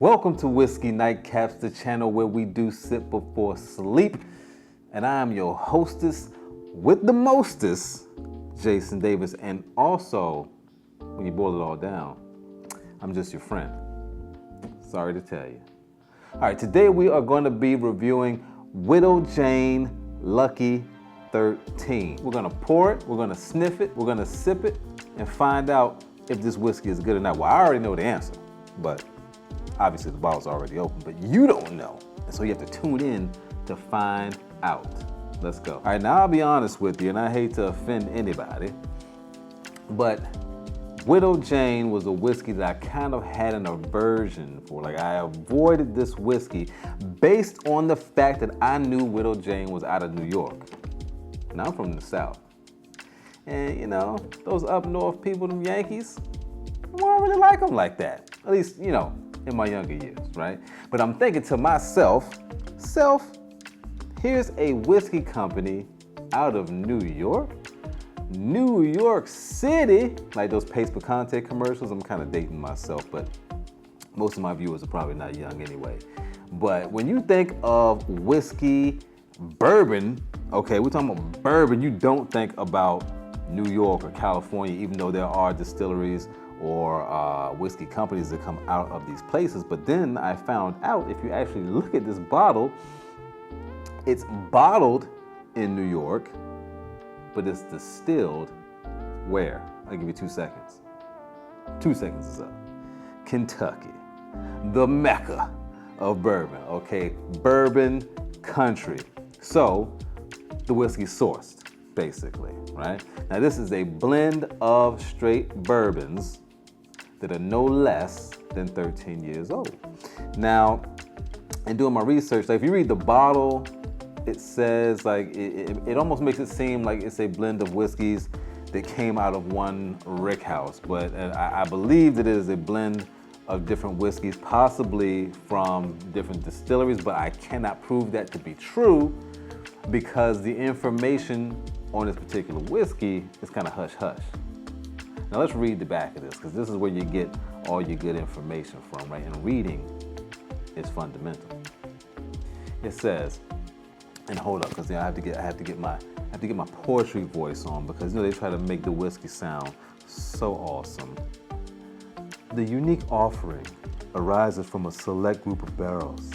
Welcome to Whiskey Nightcaps, the channel where we do sip before sleep. And I am your hostess with the mostest, Jason Davis. And also, when you boil it all down, I'm just your friend. Sorry to tell you. All right, today we are going to be reviewing Widow Jane Lucky 13. We're going to pour it, we're going to sniff it, we're going to sip it, and find out if this whiskey is good or not. Well, I already know the answer, but obviously the bottle's already open, but you don't know. And so you have to tune in to find out. Let's go. All right, now I'll be honest with you, and I hate to offend anybody, but Widow Jane was a whiskey that I kind of had an aversion for. Like, I avoided this whiskey based on the fact that I knew Widow Jane was out of New York. And I'm from the South. And you know, those up north people, them Yankees, I don't really like them like that. At least, you know, in my younger years, right? But I'm thinking to myself, here's a whiskey company out of New York City, like those Pace Picante commercials. I'm kind of dating myself, but most of my viewers are probably not young anyway. But when you think of whiskey, bourbon, okay, we're talking about bourbon, you don't think about New York or California, even though there are distilleries or whiskey companies that come out of these places. But then I found out, if you actually look at this bottle, it's bottled in New York, but it's distilled where? I'll give you 2 seconds. 2 seconds is up. Kentucky, the mecca of bourbon, okay? Bourbon country. So the whiskey's sourced, basically, right? Now this is a blend of straight bourbons that are no less than 13 years old. Now, in doing my research, like if you read the bottle, it says like, it almost makes it seem like it's a blend of whiskeys that came out of one rick house, but I believe that it is a blend of different whiskeys, possibly from different distilleries, but I cannot prove that to be true because the information on this particular whiskey is kind of hush-hush. Now let's read the back of this, because this is where you get all your good information from, right? And reading is fundamental. It says, and hold up, because I have to get my poetry voice on, because you know they try to make the whiskey sound so awesome. The unique offering arises from a select group of barrels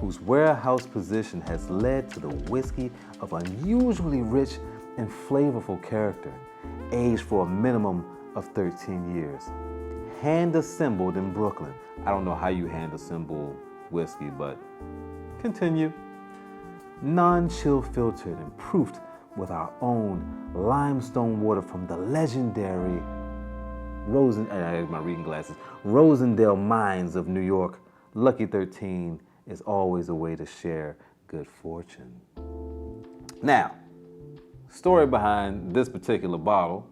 whose warehouse position has led to the whiskey of unusually rich and flavorful character, aged for a minimum of 13 years. Hand assembled in Brooklyn. I don't know how you hand assemble whiskey, but continue. Non-chill filtered and proofed with our own limestone water from the legendary Rosendale mines of New York. Lucky 13 is always a way to share good fortune. Now, story behind this particular bottle.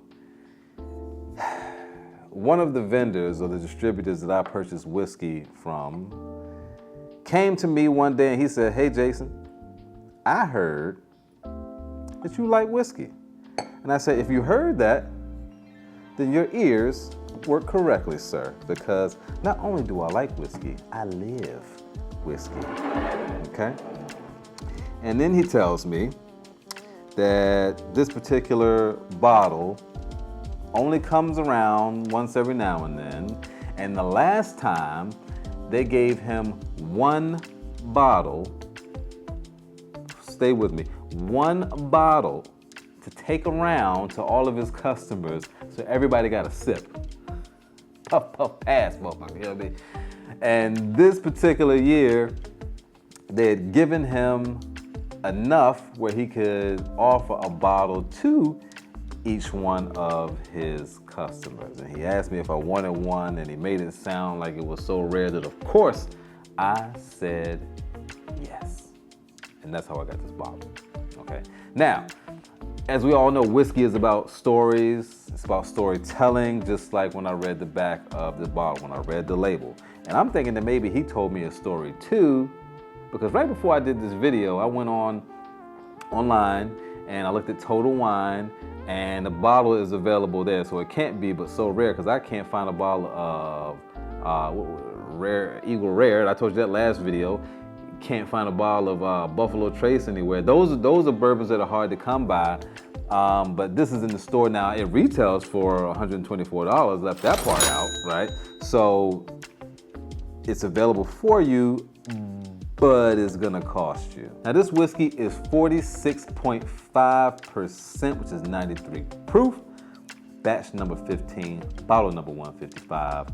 One of the vendors or the distributors that I purchased whiskey from came to me one day and he said, "Hey Jason, I heard that you like whiskey." And I said, "If you heard that, then your ears work correctly, sir, because not only do I like whiskey, I live whiskey." Okay? And then he tells me that this particular bottle only comes around once every now and then, and the last time they gave him one bottle, stay with me, one bottle to take around to all of his customers, so everybody got a sip. Puff, puff, pass, motherfucker, you know what I mean? And this particular year, they had given him enough where he could offer a bottle to each one of his customers. And he asked me if I wanted one, and he made it sound like it was so rare that of course I said yes. And that's how I got this bottle, okay? Now, as we all know, whiskey is about stories, it's about storytelling, just like when I read the back of this bottle, when I read the label. And I'm thinking that maybe he told me a story too, because right before I did this video, I went online and I looked at Total Wine, and the bottle is available there, so it can't be but so rare, because I can't find a bottle of rare, Eagle Rare. I told you that last video. Can't find a bottle of Buffalo Trace anywhere. Those are bourbons that are hard to come by. But this is in the store now. It retails for $124. Left that part out, right? So it's available for you, but it's gonna cost you. Now this whiskey is 46.5%, which is 93 proof. Batch number 15, bottle number 155,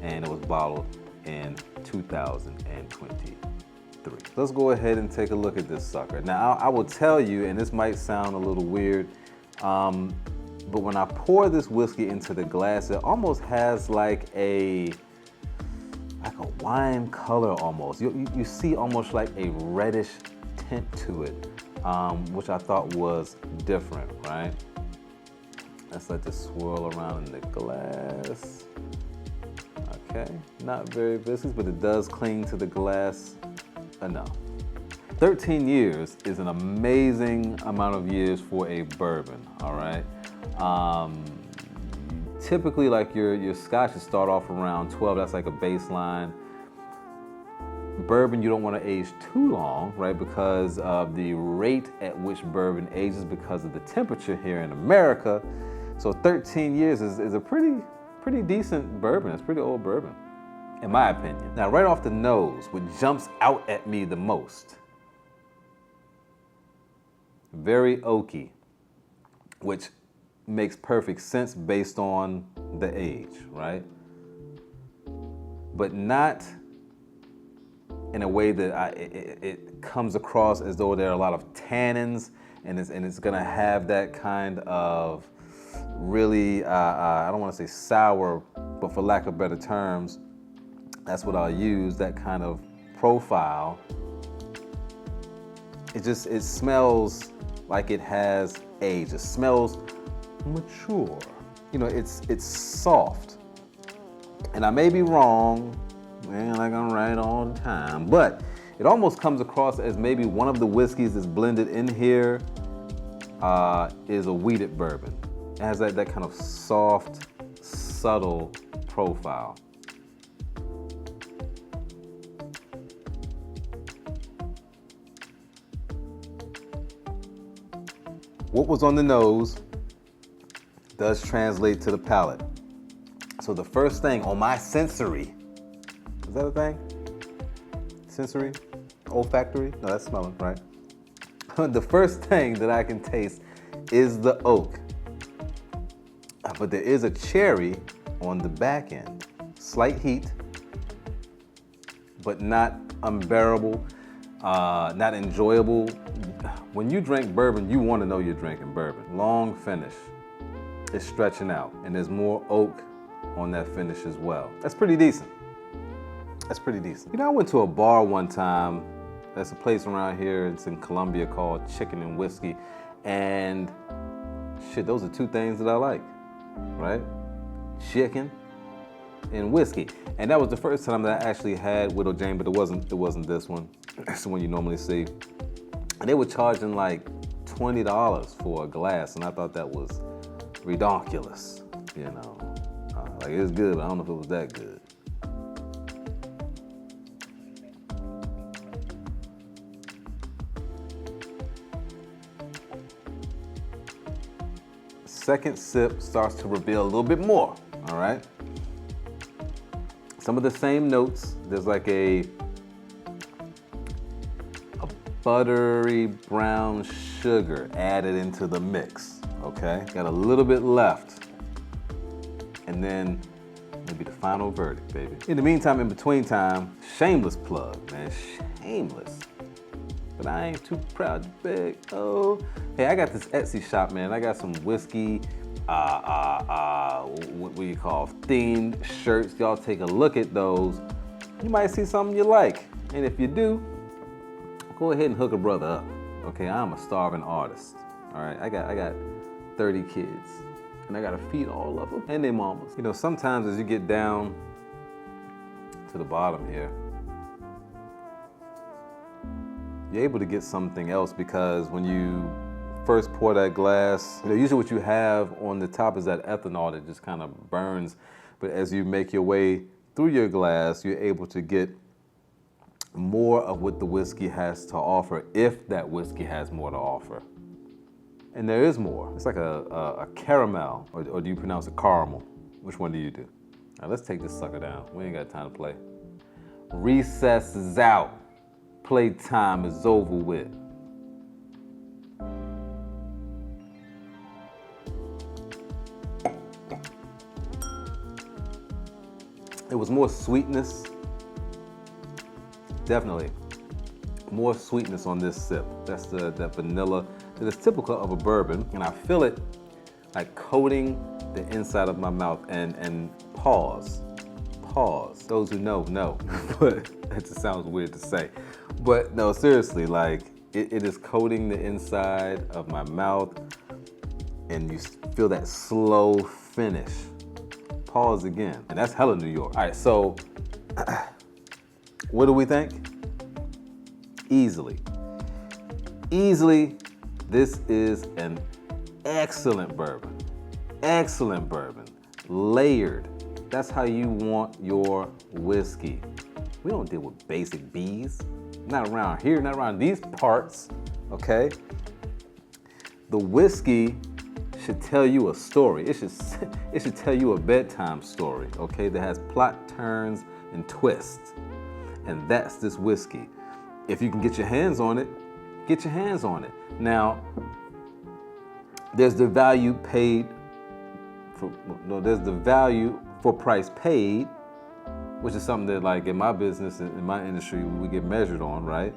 and it was bottled in 2023. Let's go ahead and take a look at this sucker. Now I will tell you, and this might sound a little weird, but when I pour this whiskey into the glass, it almost has like a wine color almost. You see almost like a reddish tint to it, which I thought was different, right? Let's let this swirl around in the glass. Okay, not very viscous, but it does cling to the glass enough. 13 years is an amazing amount of years for a bourbon, all right? Typically, like your scotches start off around 12, that's like a baseline. Bourbon, you don't want to age too long, right? Because of the rate at which bourbon ages because of the temperature here in America. So 13 years is a pretty decent bourbon. It's pretty old bourbon, in my opinion. Now, right off the nose, what jumps out at me the most, very oaky, which makes perfect sense based on the age, right? But not in a way that it comes across as though there are a lot of tannins, and it's gonna have that kind of really, I don't want to say sour, but for lack of better terms, that's what I'll use, that kind of profile. It smells like it has age. It smells mature. You know, it's soft. And I may be wrong, man, like I'm right all the time, but it almost comes across as maybe one of the whiskeys that's blended in here is a wheated bourbon. It has that kind of soft, subtle profile. What was on the nose does translate to the palate. So the first thing on my sensory, is that a thing? Sensory? Olfactory? No, that's smelling, right? The first thing that I can taste is the oak. But there is a cherry on the back end. Slight heat, but not unbearable, not enjoyable. When you drink bourbon, you want to know you're drinking bourbon. Long finish. It's stretching out, and there's more oak on that finish as well. That's pretty decent. That's pretty decent. You know, I went to a bar one time. There's a place around here, it's in Columbia, called Chicken and Whiskey. And shit, those are two things that I like, right? Chicken and whiskey. And that was the first time that I actually had Widow Jane, but it wasn't this one. It's the one you normally see. And they were charging like $20 for a glass, and I thought that was redonkulous, you know. Like, it's good, but I don't know if it was that good. Second sip starts to reveal a little bit more, all right? Some of the same notes. There's like a buttery brown sugar added into the mix, okay? Got a little bit left. And then maybe the final verdict, baby. In the meantime, in between time, shameless plug, man, shameless. But I ain't too proud to beg. Oh, hey, I got this Etsy shop, man. I got some whiskey, what do you call, themed shirts. Y'all take a look at those. You might see something you like. And if you do, go ahead and hook a brother up. Okay, I'm a starving artist. All right, I got 30 kids, and I gotta feed all of them and their mamas. You know, sometimes as you get down to the bottom here, you're able to get something else, because when you first pour that glass, you know, usually what you have on the top is that ethanol that just kind of burns. But as you make your way through your glass, you're able to get more of what the whiskey has to offer, if that whiskey has more to offer. And there is more. It's like a caramel, or do you pronounce it caramel? Which one do you do? Now let's take this sucker down. We ain't got time to play. Recess is out. Playtime is over with. It was more sweetness. Definitely more sweetness on this sip. That's that vanilla that is typical of a bourbon, and I feel it like coating the inside of my mouth. And pause. Those who know, but that just sounds weird to say. But no, seriously, like it is coating the inside of my mouth, and you feel that slow finish. Pause again, and that's hella New York. All right, so what do we think? Easily, this is an excellent bourbon. Layered. That's how you want your whiskey. We don't deal with basic B's. Not around here, not around these parts, okay? The whiskey should tell you a story. It should tell you a bedtime story, okay? That has plot turns and twists. And that's this whiskey. If you can get your hands on it, get your hands on it. Now, there's the value paid for, no, there's the value for price paid, which is something that, like, in my business, in my industry, we get measured on, right?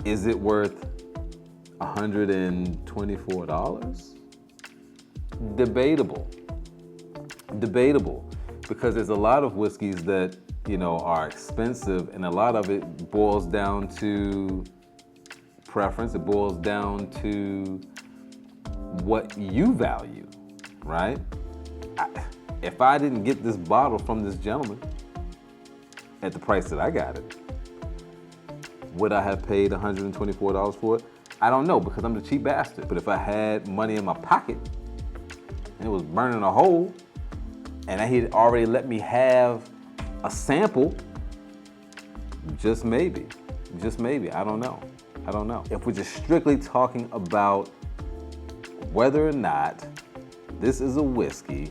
Is it worth $124? Debatable, because there's a lot of whiskeys that, you know, are expensive, and a lot of it boils down to preference. It boils down to what you value, right? If I didn't get this bottle from this gentleman at the price that I got it, would I have paid $124 for it? I don't know, because I'm the cheap bastard. But if I had money in my pocket and it was burning a hole, and he had already let me have a sample, just maybe, I don't know. If we're just strictly talking about whether or not this is a whiskey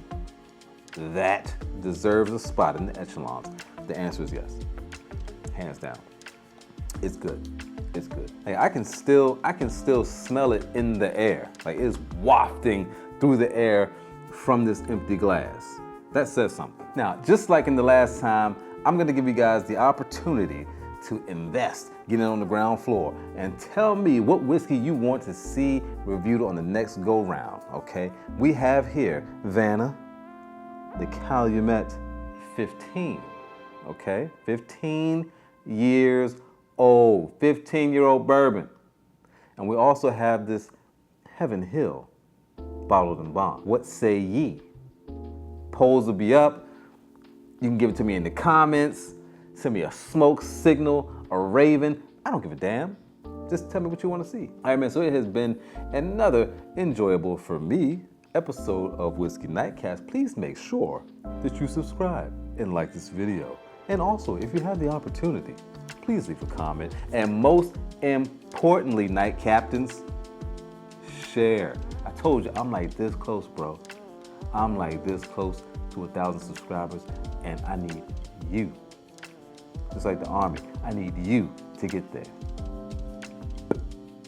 that deserves a spot in the echelons, the answer is yes, hands down. It's good. Hey, I can still smell it in the air. Like, it's wafting through the air from this empty glass. That says something. Now, just like in the last time, I'm gonna give you guys the opportunity to invest, get in on the ground floor, and tell me what whiskey you want to see reviewed on the next go round, okay? We have here Vanna, the Calumet 15, okay? 15 years old, 15-year-old bourbon. And we also have this Heaven Hill, bottled in bond. What say ye? Polls will be up. You can give it to me in the comments. Send me a smoke signal, a raven. I don't give a damn. Just tell me what you want to see. All right, man, so it has been another enjoyable, for me, episode of Whiskey Nightcaps. Please make sure that you subscribe and like this video. And also, if you have the opportunity, please leave a comment. And most importantly, Night Captains, share. I told you, I'm like this close, bro. I'm like this close to 1,000 subscribers, and I need you. Just like the Army, I need you to get there.